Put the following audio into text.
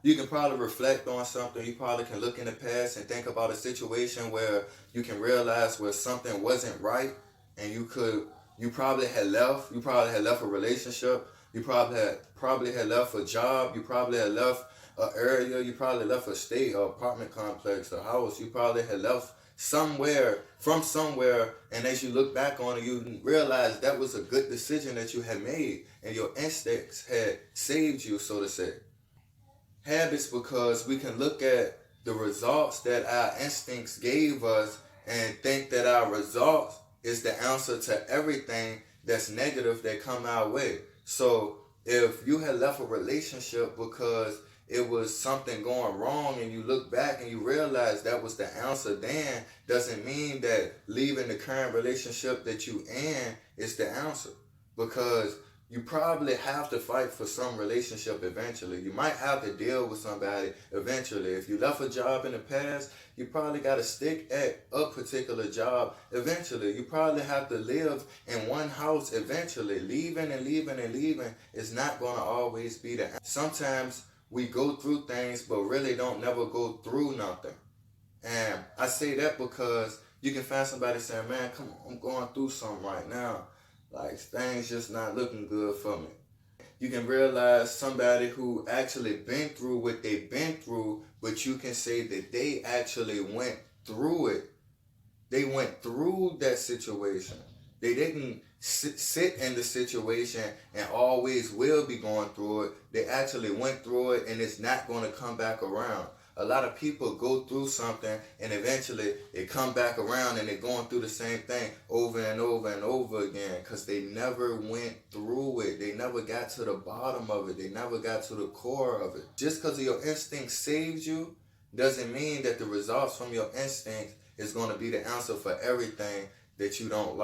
You can probably reflect on something. You probably can look in the past and think about a situation where you can realize where something wasn't right, and you probably had left a relationship, you probably had left a job, you probably had left an area, you probably left a state, or apartment complex, a house, you probably had left somewhere from somewhere, and as you look back on it, you realize that was a good decision that you had made, and your instincts had saved you, so to say. Habits, because we can look at the results that our instincts gave us and think that our results is the answer to everything that's negative that come our way. So if you had left a relationship because it was something going wrong, and you look back and you realize that was the answer, then doesn't mean that leaving the current relationship that you in is the answer, because you probably have to fight for some relationship eventually. You might have to deal with somebody eventually. If you left a job in the past, you probably got to stick at a particular job eventually. You probably have to live in one house eventually. Leaving and leaving and leaving is not going to always be the answer. Sometimes we go through things but really don't never go through nothing. And I say that because you can find somebody saying, man, come on, I'm going through something right now. Like, things just not looking good for me. You can realize somebody who actually been through what they've been through, but you can say that they actually went through it. They went through that situation. They didn't sit in the situation and always will be going through it. They actually went through it, and it's not going to come back around. A lot of people go through something and eventually it come back around, and they're going through the same thing over and over and over again because they never went through it. They never got to the bottom of it. They never got to the core of it. Just because your instinct saves you doesn't mean that the results from your instinct is going to be the answer for everything that you don't like.